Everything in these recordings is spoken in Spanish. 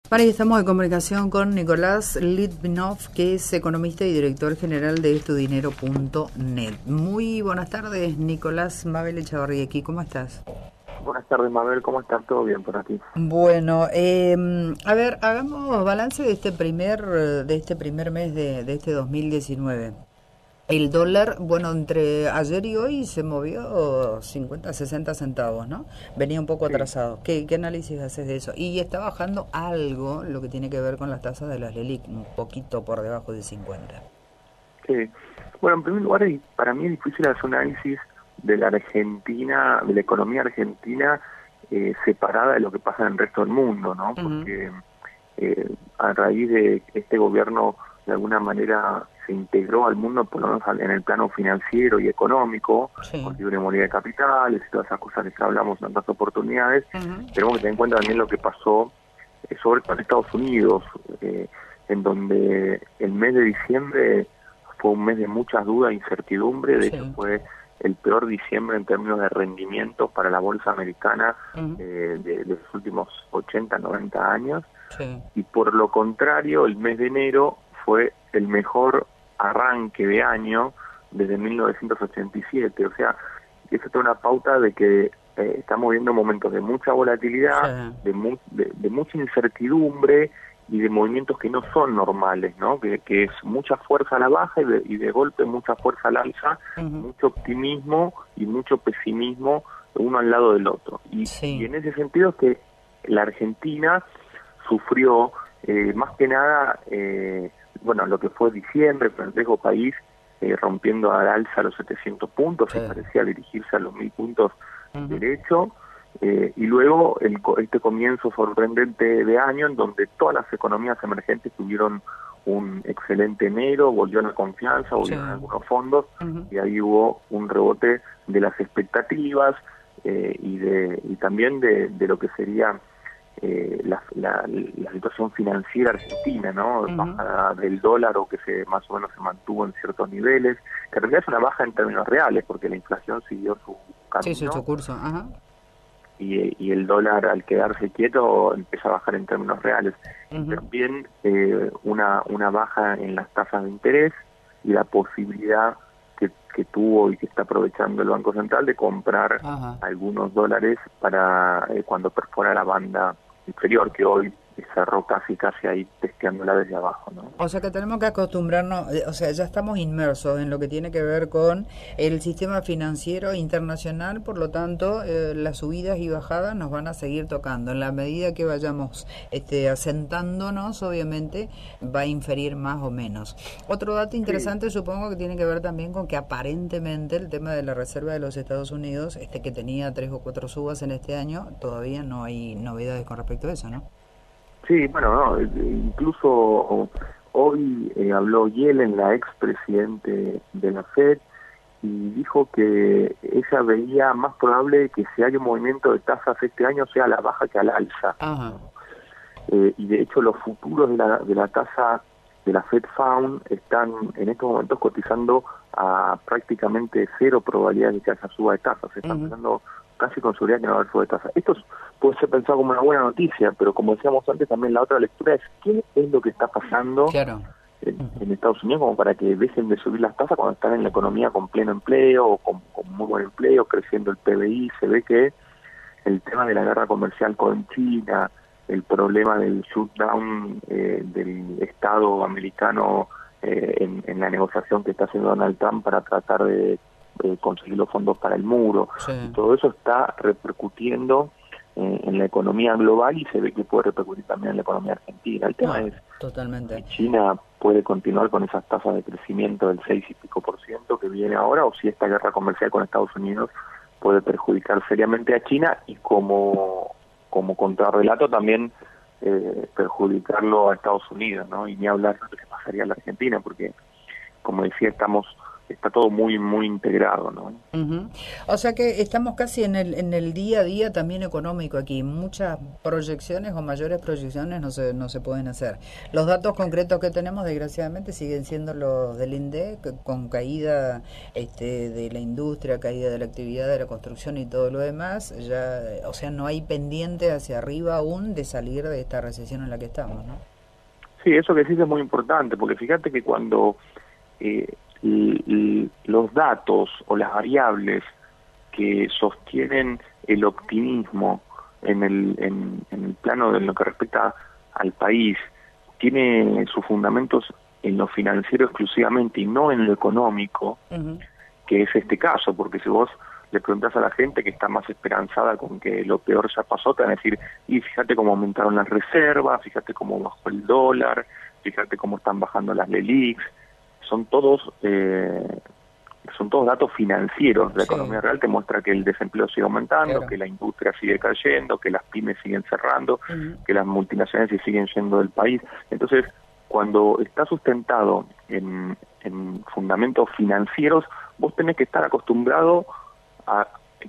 Para y estamos en comunicación con Nicolás Litvinov, que es economista y director general de estudinero.net. Muy buenas tardes, Nicolás. Mabel Echavarría aquí, ¿cómo estás? Buenas tardes, Mabel, ¿cómo estás? ¿Todo bien por aquí? Bueno, a ver, hagamos balance de este primer mes de este 2019. El dólar, bueno, entre ayer y hoy se movió 50, 60 centavos, ¿no? Venía un poco Sí, atrasado. ¿Qué análisis haces de eso? Y está bajando algo lo que tiene que ver con las tasas de las LELIQ, un poquito por debajo de 50. sí. Bueno, en primer lugar, para mí es difícil hacer un análisis de la Argentina, de la economía argentina, separada de lo que pasa en el resto del mundo, ¿no? Ujú. Porque a raíz de este gobierno, de alguna manera, se integró al mundo, por lo menos en el plano financiero y económico, Sí. con libre movilidad de capitales y todas esas cosas de que hablamos en otras oportunidades. Ujú. Tenemos que tener en cuenta también lo que pasó, sobre todo en Estados Unidos, en donde el mes de diciembre fue un mes de muchas dudas e incertidumbre. De hecho Sí. fue el peor diciembre en términos de rendimientos para la bolsa americana Ujú. de los últimos 80, 90 años. Sí. Y por lo contrario, el mes de enero fue el mejor arranque de año desde 1987. O sea, eso es una pauta de que estamos viendo momentos de mucha Sí. volatilidad, de mucha incertidumbre y de movimientos que no son normales, ¿no? Que es mucha fuerza a la baja y de golpe mucha fuerza al alza, Ujú. mucho optimismo y mucho pesimismo uno al lado del otro. Y Sí. en ese sentido es que la Argentina sufrió más que nada, bueno, lo que fue diciembre, el riesgo país, rompiendo al alza los 700 puntos Sí. y parecía dirigirse a los 1000 puntos Ujú. derecho, y luego este comienzo sorprendente de año en donde todas las economías emergentes tuvieron un excelente enero, volvió la confianza, Sí. volvieron algunos fondos, Ujú. y ahí hubo un rebote de las expectativas, y también de lo que sería la situación financiera argentina, ¿no? Ujú. Bajada del dólar, o que más o menos se mantuvo en ciertos niveles, que en realidad es una baja en términos reales, porque la inflación siguió su Sí, su camino, curso. Ajá. y el dólar, al quedarse quieto, empieza a bajar en términos reales. Y Ujú. también una baja en las tasas de interés y la posibilidad que tuvo y que está aprovechando el Banco Central de comprar Ajá. algunos dólares para cuando perfora la banda inferior, que hoy cerró casi ahí testeándola desde abajo, ¿no? O sea que tenemos que acostumbrarnos, o sea, ya estamos inmersos en lo que tiene que ver con el sistema financiero internacional, por lo tanto, las subidas y bajadas nos van a seguir tocando. En la medida que vayamos asentándonos, obviamente, va a inferir más o menos. Otro dato Sí, interesante, supongo que tiene que ver también con que aparentemente el tema de la Reserva de los Estados Unidos, que tenía 3 o 4 subas en este año, todavía no hay novedades con respecto a eso, ¿no? sí, bueno, no, incluso hoy habló Yellen, la expresidente de la Fed, y dijo que ella veía más probable que si hay un movimiento de tasas este año sea a la baja que al alza, Ajá. ¿no? Y de hecho los futuros de la tasa de la Fed Fund están en estos momentos cotizando a prácticamente cero probabilidades de que haya suba de tasas. Se están Ujú. pensando casi con seguridad que no va a haber suba de tasas. Esto puede ser pensado como una buena noticia, pero como decíamos antes, también la otra lectura es qué es lo que está pasando Claro. Ujú. en Estados Unidos como para que dejen de subir las tasas cuando están en la economía con pleno empleo, o con muy buen empleo, creciendo el PBI. Se ve que el tema de la guerra comercial con China, el problema del shutdown del Estado americano en la negociación que está haciendo Donald Trump para tratar de conseguir los fondos para el muro, Sí. y todo eso está repercutiendo en la economía global, y se ve que puede repercutir también en la economía argentina. El tema No, es totalmente. si China puede continuar con esas tasas de crecimiento del 6 y pico por ciento que viene ahora, o si esta guerra comercial con Estados Unidos puede perjudicar seriamente a China, y como contrarrelato también perjudicarlo a Estados Unidos, ¿no? Y ni hablar de lo que pasaría a la Argentina, porque, como decía, estamos está todo muy muy integrado, ¿no? Ujú. O sea que estamos casi en el día a día también económico aquí. Muchas proyecciones o mayores proyecciones no se pueden hacer. Los datos concretos que tenemos, desgraciadamente, siguen siendo los del INDEC, con caída de la industria, caída de la actividad de la construcción y todo lo demás. Ya, o sea, no hay pendiente hacia arriba aún de salir de esta recesión en la que estamos, ¿no? Sí, eso que decís es muy importante, porque fíjate que cuando los datos o las variables que sostienen el optimismo en el plano de lo que respecta al país tiene sus fundamentos en lo financiero exclusivamente y no en lo económico, Uh-huh. que es este caso, porque si vos le preguntás a la gente que está más esperanzada con que lo peor ya pasó, te van a decir, y fíjate cómo aumentaron las reservas, fíjate cómo bajó el dólar, fíjate cómo están bajando las LELIQs, son todos datos financieros. La economía real te muestra que el desempleo sigue aumentando, Claro. que la industria sigue cayendo, que las pymes siguen cerrando, Uh-huh. que las multinacionales se siguen yendo del país. Entonces, cuando está sustentado en fundamentos financieros, vos tenés que estar acostumbrado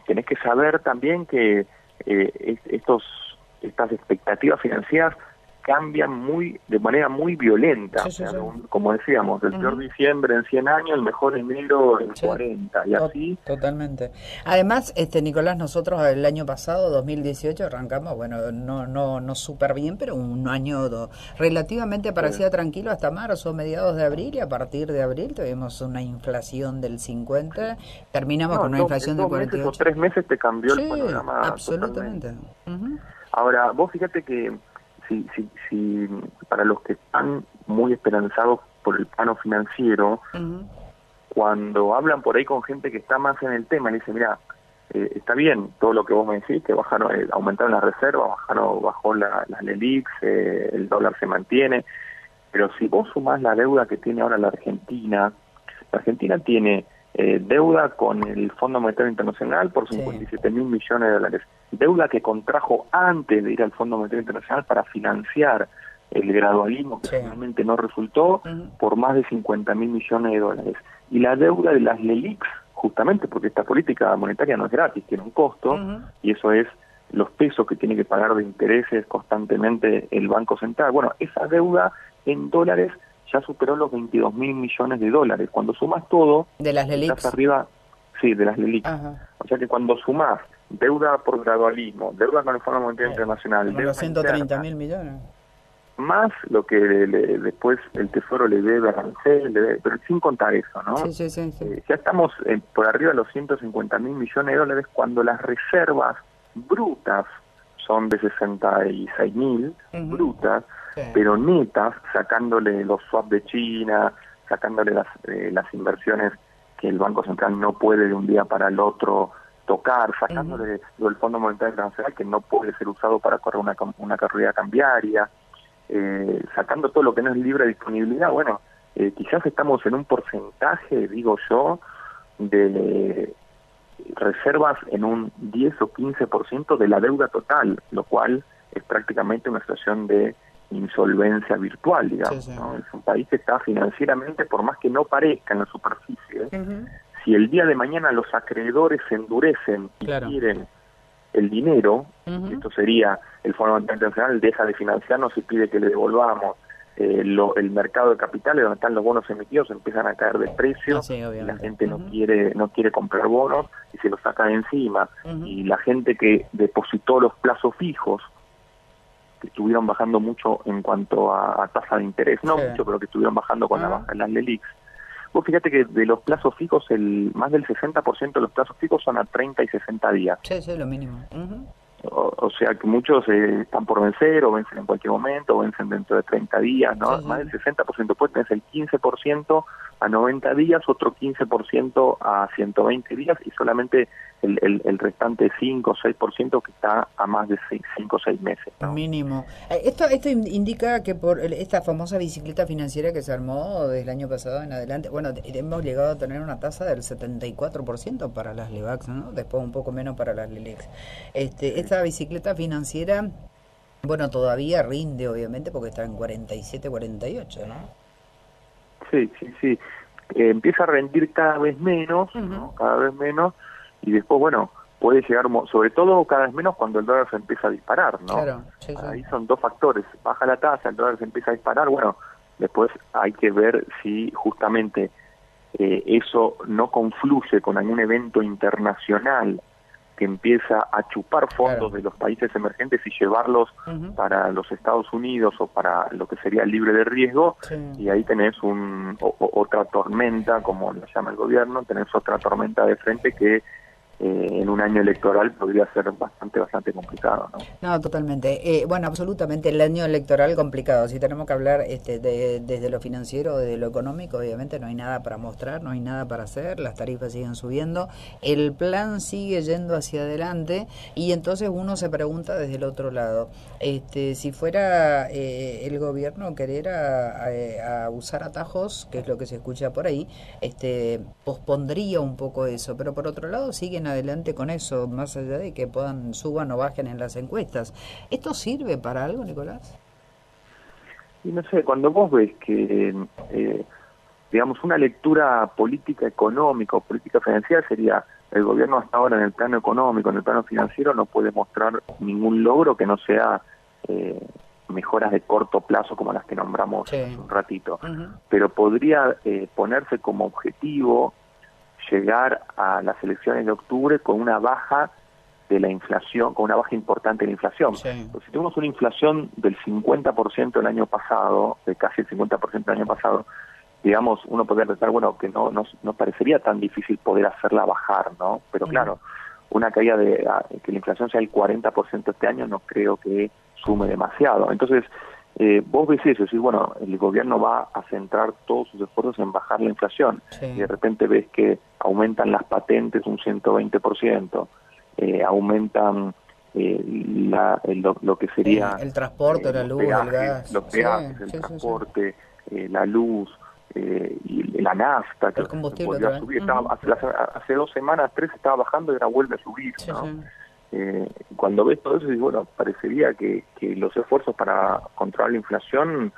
tenés que saber también que estas expectativas financieras cambian de manera muy violenta. Sí, sí, O sea, sí. como decíamos, el peor diciembre en 100 años, el mejor enero en 40, y así. Totalmente. Además, Nicolás, nosotros el año pasado, 2018, arrancamos, bueno, no súper bien, pero un año relativamente parecía tranquilo hasta marzo, mediados de abril, y a partir de abril tuvimos una inflación del 50, terminamos con una inflación del 2 meses 48. o 3 meses te cambió el Sí, panorama absolutamente. totalmente. Uh-huh. Ahora, vos fíjate que si para los que están muy esperanzados por el plano financiero, Uh-huh. cuando hablan por ahí con gente que está más en el tema, le dicen, mira, está bien todo lo que vos me decís, que bajaron, aumentaron las reservas, bajó las LELIQs, el dólar se mantiene, pero si vos sumás la deuda que tiene ahora la Argentina tiene deuda con el Fondo Monetario Internacional por 57.000 millones de dólares, deuda que contrajo antes de ir al Fondo Monetario Internacional para financiar el gradualismo que finalmente no resultó, por más de 50.000 millones de dólares, y la deuda de las LELIQs, justamente porque esta política monetaria no es gratis, tiene un costo, y eso es los pesos que tiene que pagar de intereses constantemente el Banco Central. Bueno, esa deuda en dólares ya superó los 22.000 millones de dólares. Cuando sumas todo, de las LELIQs, arriba, sí, de las LELIQs. O sea que cuando sumas deuda por gradualismo, deuda con el Fondo Monetario Internacional, como los 130.000 millones, más lo que después el Tesoro le debe a Arancel, pero sin contar eso, ¿no? Sí. Ya estamos por arriba de los 150.000 millones de dólares cuando las reservas brutas son de 66.000 brutas, pero netas, sacándole los swaps de China, sacándole las inversiones que el Banco Central no puede de un día para el otro tocar, sacándole del Fondo Monetario Internacional que no puede ser usado para correr una carrera cambiaria, sacando todo lo que no es libre disponibilidad. Bueno, quizás estamos en un porcentaje, digo yo, de reservas en un 10 o 15% de la deuda total, lo cual es prácticamente una situación de insolvencia virtual, digamos, ¿no? Es un país que está financieramente, por más que no parezca en la superficie, si el día de mañana los acreedores se endurecen y quieren el dinero, esto sería el Fondo Monetario Internacional deja de financiarnos y pide que le devolvamos, el mercado de capitales donde están los bonos emitidos empiezan a caer de precio, y la gente no quiere comprar bonos y se los saca de encima, y la gente que depositó los plazos fijos, que estuvieron bajando mucho en cuanto a tasa de interés, no mucho, pero que estuvieron bajando con la baja de las LELIQs. Vos fíjate que de los plazos fijos, más del 60% de los plazos fijos son a 30 y 60 días. Sí, lo mínimo. O sea que muchos están por vencer, o vencen en cualquier momento, o vencen dentro de 30 días, ¿no? Más del 60%, pues tenés el 15% a 90 días, otro 15% a 120 días, y solamente el restante 5 o 6% que está a más de 5 o 6 meses, ¿no? Mínimo. Esto indica que por esta famosa bicicleta financiera que se armó desde el año pasado en adelante, bueno, hemos llegado a tener una tasa del 74% para las LEVAX, ¿no? Después un poco menos para las LELIQs. Esta bicicleta financiera, bueno, todavía rinde, obviamente, porque está en 47, 48, ¿no? Sí. empieza a rendir cada vez menos, ¿no? Cada vez menos, y después, bueno, puede llegar, sobre todo cada vez menos cuando el dólar se empieza a disparar, ¿no? Claro, sí, sí. Ahí son dos factores, baja la tasa, el dólar se empieza a disparar, bueno, después hay que ver si justamente eso no confluye con algún evento internacional que empieza a chupar fondos de los países emergentes y llevarlos para los Estados Unidos o para lo que sería libre de riesgo, y ahí tenés otra tormenta, como la llama el gobierno, tenés otra tormenta de frente que en un año electoral podría ser bastante complicado, ¿no? No, totalmente. Bueno, absolutamente, el año electoral complicado. Si tenemos que hablar desde lo financiero, desde lo económico, obviamente no hay nada para mostrar, no hay nada para hacer, las tarifas siguen subiendo, el plan sigue yendo hacia adelante, y entonces uno se pregunta desde el otro lado, si fuera el gobierno querer a usar atajos, que es lo que se escucha por ahí, pospondría un poco eso, pero por otro lado siguen adelante con eso, más allá de que suban o bajen en las encuestas. ¿Esto sirve para algo, Nicolás? Y no sé, cuando vos ves que, digamos, una lectura política económica o política financiera sería, el gobierno hasta ahora en el plano económico, en el plano financiero, no puede mostrar ningún logro que no sea mejoras de corto plazo como las que nombramos hace un ratito, pero podría ponerse como objetivo llegar a las elecciones de octubre con una baja de la inflación, con una baja importante de la inflación. Pues si tuvimos una inflación del 50% el año pasado, de casi el 50% el año pasado, digamos, uno podría pensar, bueno, que no parecería tan difícil poder hacerla bajar, ¿no? Pero claro, una caída de que la inflación sea el 40% este año no creo que sume demasiado. Entonces, vos ves eso, decís, bueno, el gobierno va a centrar todos sus esfuerzos en bajar la inflación, y de repente ves que aumentan las patentes un 120%, aumentan lo que sería el transporte, la luz, el gas, los peajes, el transporte, la luz, y la nafta, que el combustible volvió a subir. Hace 2 semanas, 3 estaba bajando y ahora vuelve a subir, ¿no? Cuando ves todo eso, dices, bueno, parecería que los esfuerzos para controlar la inflación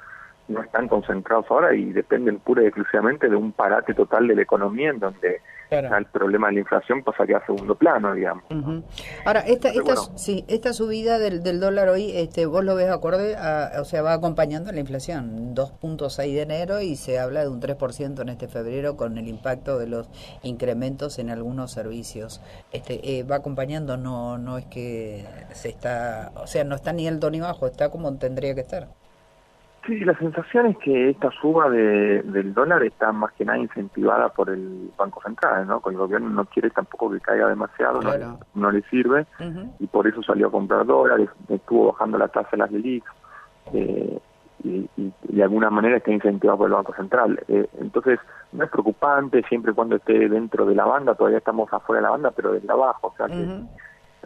no están concentrados ahora y dependen pura y exclusivamente de un parate total de la economía, en donde el problema de la inflación pasaría a segundo plano, digamos. Ahora, esta subida del dólar hoy, vos lo ves acorde o sea, va acompañando la inflación, 2.6 de enero, y se habla de un 3% en este febrero con el impacto de los incrementos en algunos servicios. Va acompañando, no es que o sea, no está ni alto ni bajo, está como tendría que estar. Sí, la sensación es que esta suba del dólar está más que nada incentivada por el Banco Central, ¿no? Con el gobierno no quiere tampoco que caiga demasiado, no le sirve, y por eso salió a comprar dólares, estuvo bajando la tasa de las LELIQ, y de alguna manera está incentivado por el Banco Central. Entonces, no es preocupante siempre y cuando esté dentro de la banda, todavía estamos afuera de la banda, pero desde abajo, o sea que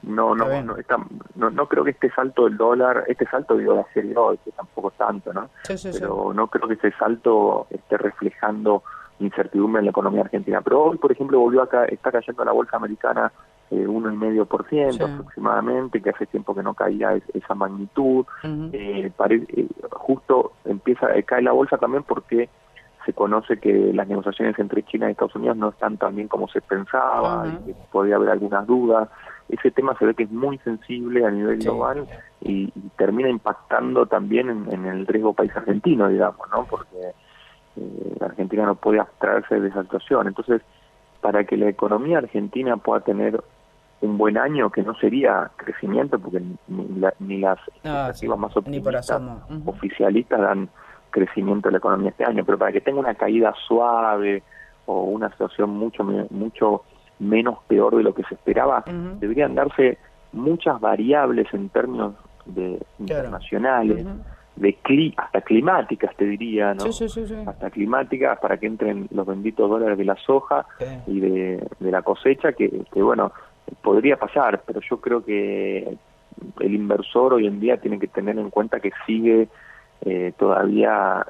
no creo que este salto del dólar, digo, de ayer y hoy, que tampoco es tanto, ¿no? Pero no creo que este salto esté reflejando incertidumbre en la economía argentina. Pero hoy, por ejemplo, está cayendo la bolsa americana 1,5% aproximadamente, que hace tiempo que no caía esa magnitud. Justo cae la bolsa también porque se conoce que las negociaciones entre China y Estados Unidos no están tan bien como se pensaba, y que podría haber algunas dudas. Ese tema se ve que es muy sensible a nivel global y termina impactando también en el riesgo país argentino, digamos, ¿no? Porque la Argentina no puede abstraerse de esa situación. Entonces, para que la economía argentina pueda tener un buen año, que no sería crecimiento, porque ni las expectativas más optimistas oficialistas dan crecimiento de la economía este año, pero para que tenga una caída suave o una situación mucho menos peor de lo que se esperaba, deberían darse muchas variables en términos internacionales, hasta climáticas, te diría, ¿no? Hasta climáticas, para que entren los benditos dólares de la soja y de la cosecha, que bueno, podría pasar, pero yo creo que el inversor hoy en día tiene que tener en cuenta que sigue todavía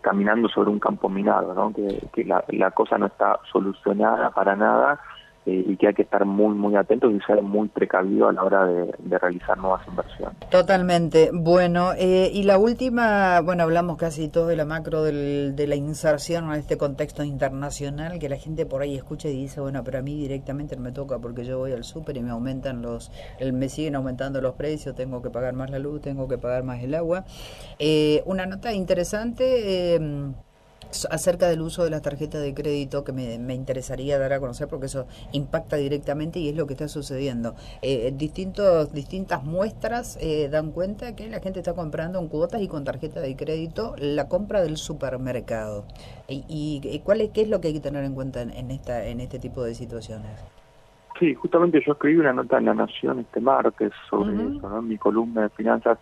caminando sobre un campo minado, ¿no? Que la cosa no está solucionada para nada, y que hay que estar muy, muy atentos y ser muy precavido a la hora de realizar nuevas inversiones. Totalmente. Bueno, y la última, bueno, hablamos casi todo de la macro de la inserción en este contexto internacional, que la gente por ahí escucha y dice, bueno, pero a mí directamente no me toca porque yo voy al súper y me aumentan me siguen aumentando los precios, tengo que pagar más la luz, tengo que pagar más el agua. Una nota interesante. Acerca del uso de las tarjetas de crédito que me interesaría dar a conocer porque eso impacta directamente y es lo que está sucediendo. Distintas muestras dan cuenta que la gente está comprando en cuotas y con tarjeta de crédito la compra del supermercado. ¿Qué es lo que hay que tener en cuenta en este tipo de situaciones? Sí, justamente yo escribí una nota en La Nación este martes sobre eso, ¿no? En mi columna de finanzas,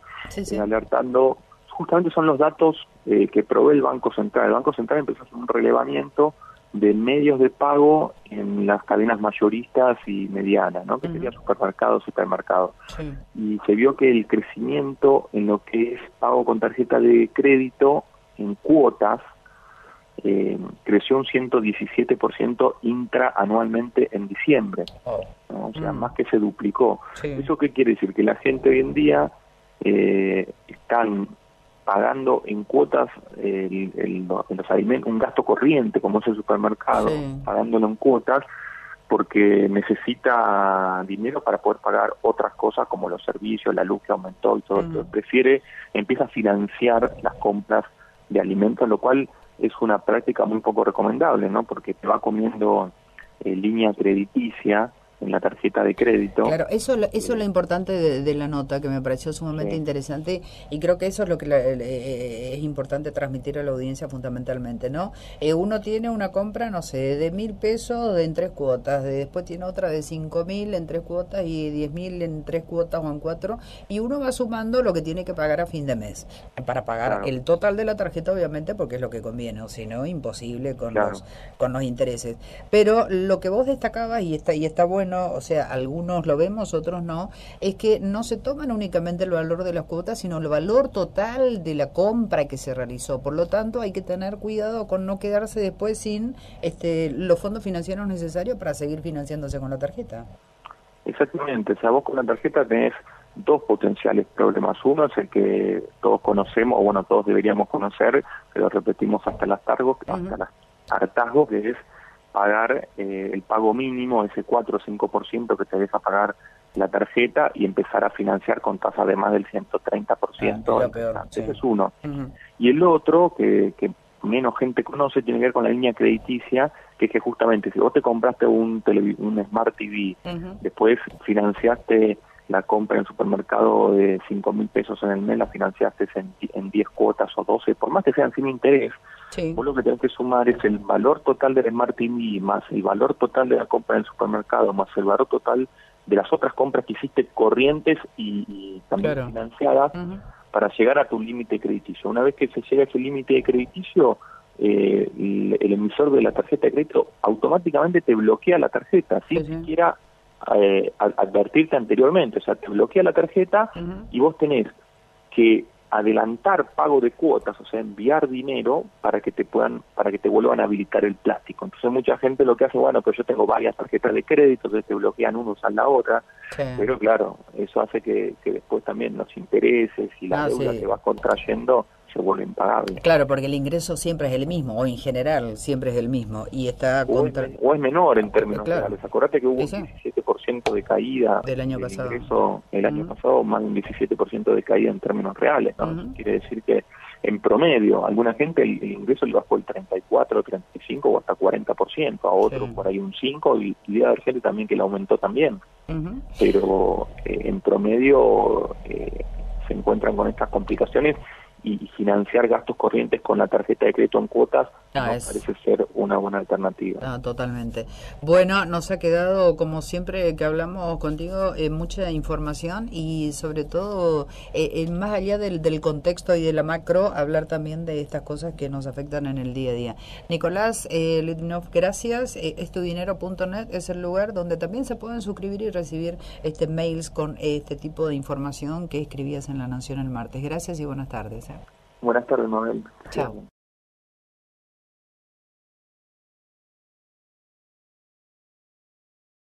alertando. Justamente son los datos que provee el Banco Central. El Banco Central empezó a hacer un relevamiento de medios de pago en las cadenas mayoristas y medianas, ¿no? Que serían supermercados y supermercados. Sí. Y se vio que el crecimiento en lo que es pago con tarjeta de crédito en cuotas creció un 117% intraanualmente en diciembre, ¿no? O sea, más que se duplicó. Sí. ¿Eso qué quiere decir? Que la gente hoy en día están pagando en cuotas los alimentos, un gasto corriente como es el supermercado, pagándolo en cuotas porque necesita dinero para poder pagar otras cosas como los servicios, la luz que aumentó y todo. Empieza a financiar las compras de alimentos, lo cual es una práctica muy poco recomendable, ¿no? Porque te va comiendo línea crediticia en la tarjeta de crédito. Claro, eso es lo importante de la nota, que me pareció sumamente interesante, y creo que eso es lo que es importante transmitir a la audiencia fundamentalmente, ¿no? Uno tiene una compra, no sé, de 1.000 pesos en 3 cuotas, después tiene otra de 5.000 en 3 cuotas y 10.000 en 3 cuotas o en 4, y uno va sumando lo que tiene que pagar a fin de mes, para pagar el total de la tarjeta, obviamente, porque es lo que conviene, o si no, imposible con los intereses. Pero lo que vos destacabas, y está bueno, o sea, algunos lo vemos, otros no, es que no se toman únicamente el valor de las cuotas, sino el valor total de la compra que se realizó. Por lo tanto, hay que tener cuidado con no quedarse después sin los fondos financieros necesarios para seguir financiándose con la tarjeta. Exactamente, o sea, vos con la tarjeta tenés dos potenciales problemas. Uno es el que todos conocemos, o bueno, todos deberíamos conocer, que lo repetimos hasta el hartazgo, que es pagar el pago mínimo, ese 4 o 5% que te deja pagar la tarjeta y empezar a financiar con tasa de más del 130%. Ese es uno. Y el otro, que menos gente conoce, tiene que ver con la línea crediticia, que es que justamente si vos te compraste un Smart TV, después financiaste la compra en el supermercado de 5.000 pesos en el mes, la financiaste en 10 cuotas o 12, por más que sean sin interés, vos lo que tenés que sumar es el valor total del Smart TV más el valor total de la compra en el supermercado más el valor total de las otras compras que hiciste corrientes y también financiadas para llegar a tu límite crediticio. Una vez que se llega a ese límite crediticio, el emisor de la tarjeta de crédito automáticamente te bloquea la tarjeta, sin siquiera advertirte anteriormente. O sea, te bloquea la tarjeta y vos tenés que adelantar pago de cuotas, o sea, enviar dinero para que te vuelvan a habilitar el plástico. Entonces mucha gente lo que hace, bueno, pero yo tengo varias tarjetas de crédito, entonces te bloquean una, usan la otra, pero claro, eso hace que después también los intereses y la deuda que vas contrayendo se vuelve impagable. Claro, porque el ingreso siempre es el mismo, o en general siempre es el mismo, y está o es menor en términos reales. Acordate que hubo un 17% de caída del año pasado. Ingreso el año pasado, más de un 17% de caída en términos reales, ¿no? Quiere decir que en promedio, a alguna gente el ingreso le bajó el 34, 35 o hasta 40%, a otros por ahí un 5%, y debe haber gente también que le aumentó también. Pero en promedio se encuentran con estas complicaciones, y financiar gastos corrientes con la tarjeta de crédito en cuotas parece ser una buena alternativa. Totalmente. Bueno, nos ha quedado, como siempre que hablamos contigo, mucha información y sobre todo, más allá del contexto y de la macro, hablar también de estas cosas que nos afectan en el día a día. Nicolás Litvinov, gracias. Estudinero.net es el lugar donde también se pueden suscribir y recibir mails con este tipo de información que escribías en La Nación el martes. Gracias y buenas tardes. Buenas tardes, Mabel. Chao.